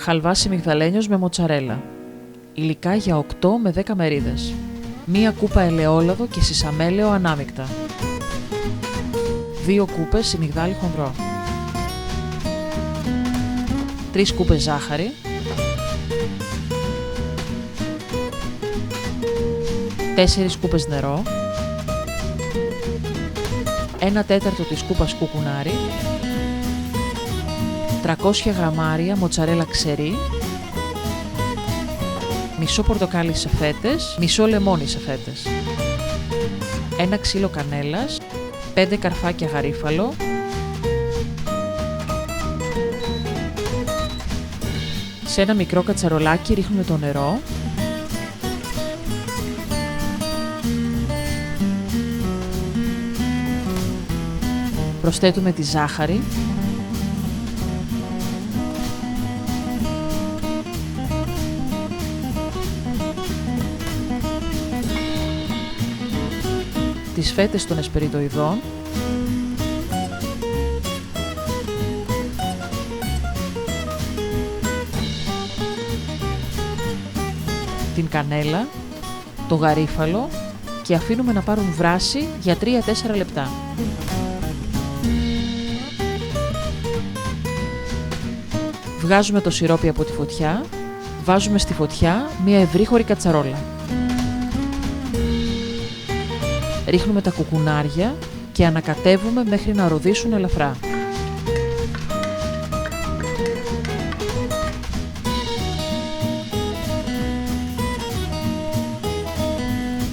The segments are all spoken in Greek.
Χαλβάς ημιγδαλένιος με μοτσαρέλα. Υλικά για 8 με 10 μερίδες. 1 κούπα ελαιόλαδο και σισαμέλαιο ανάμεικτα. 2 κούπες ημιγδάλι χονδρό. 3 κούπες ζάχαρη. 4 κούπες νερό. 1/4 της κούπας κουκουνάρι. 300 γραμμάρια μοτσαρέλα ξερή. Μισό πορτοκάλι σε φέτες, μισό λεμόνι σε φέτες. 1 ξύλο κανέλας. 5 καρφάκια γαρίφαλο. Σε ένα μικρό κατσαρολάκι ρίχνουμε το νερό. Προσθέτουμε τη ζάχαρη. Τις φέτες των εσπεριδοειδών. Την κανέλα, το γαρίφαλο και αφήνουμε να πάρουν βράση για 3-4 λεπτά. Βγάζουμε το σιρόπι από τη φωτιά, βάζουμε στη φωτιά μία ευρύχωρη κατσαρόλα. Ρίχνουμε τα κουκουνάρια και ανακατεύουμε μέχρι να ροδίσουν ελαφρά.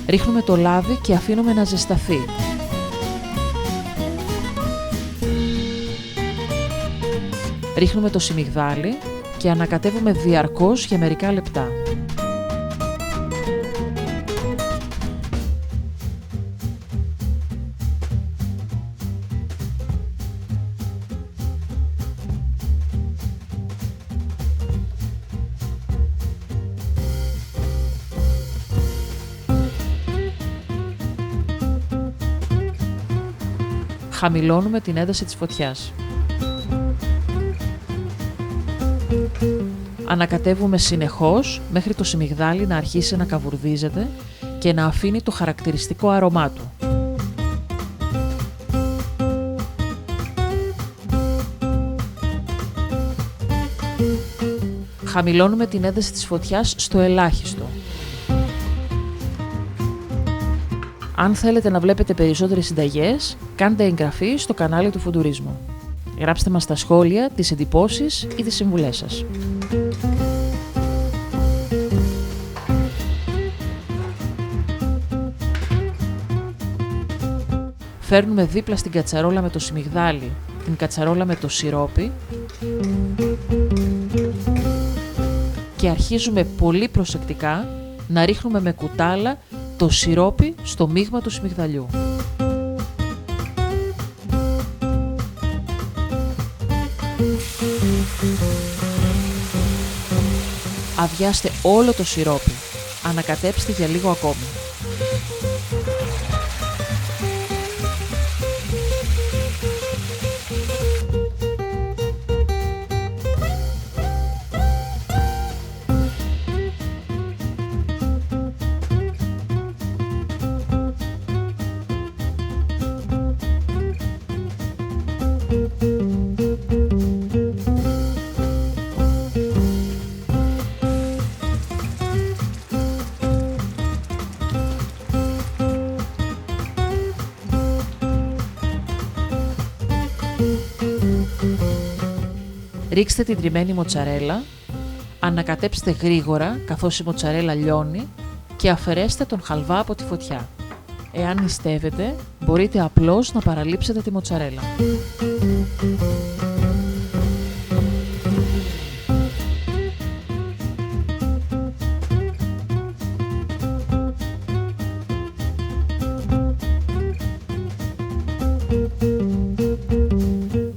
Ρίχνουμε το λάδι και αφήνουμε να ζεσταθεί. Ρίχνουμε το σιμιγδάλι και ανακατεύουμε διαρκώς για μερικά λεπτά. Χαμηλώνουμε την ένταση της φωτιάς. Ανακατεύουμε συνεχώς μέχρι το σιμιγδάλι να αρχίσει να καβουρδίζεται και να αφήνει το χαρακτηριστικό άρωμά του. Χαμηλώνουμε την ένταση της φωτιάς στο ελάχιστο. Αν θέλετε να βλέπετε περισσότερες συνταγές, κάντε εγγραφή στο κανάλι του Φουντουρίσμου. Γράψτε μας στα σχόλια τις εντυπώσεις ή τις συμβουλές σας. Φέρνουμε δίπλα στην κατσαρόλα με το σιμιγδάλι την κατσαρόλα με το σιρόπι και αρχίζουμε πολύ προσεκτικά να ρίχνουμε με κουτάλα το σιρόπι στο μείγμα του σιμιγδαλιού. Αδειάστε όλο το σιρόπι. Ανακατέψτε για λίγο ακόμη. Ρίξτε την τριμμένη μοτσαρέλα, ανακατέψτε γρήγορα καθώς η μοτσαρέλα λιώνει και αφαιρέστε τον χαλβά από τη φωτιά. Εάν νηστεύετε, μπορείτε απλώς να παραλείψετε τη μοτσαρέλα.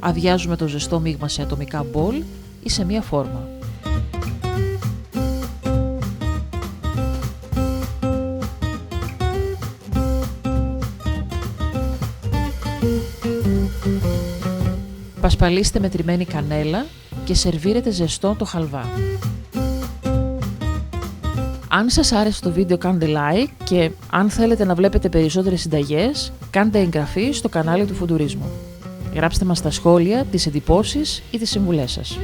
Αδειάζουμε το ζεστό μείγμα σε ατομικά μπολ ή σε μία φόρμα. Πασπαλίστε με τριμμένη κανέλα και και σερβίρετε ζεστό το χαλβά. Αν σας άρεσε το βίντεο κάντε like και αν θέλετε να βλέπετε περισσότερες συνταγές, κάντε εγγραφή στο κανάλι του Φουντουρίσμου. Γράψτε μας στα σχόλια τις εντυπώσεις ή τις συμβουλές σας.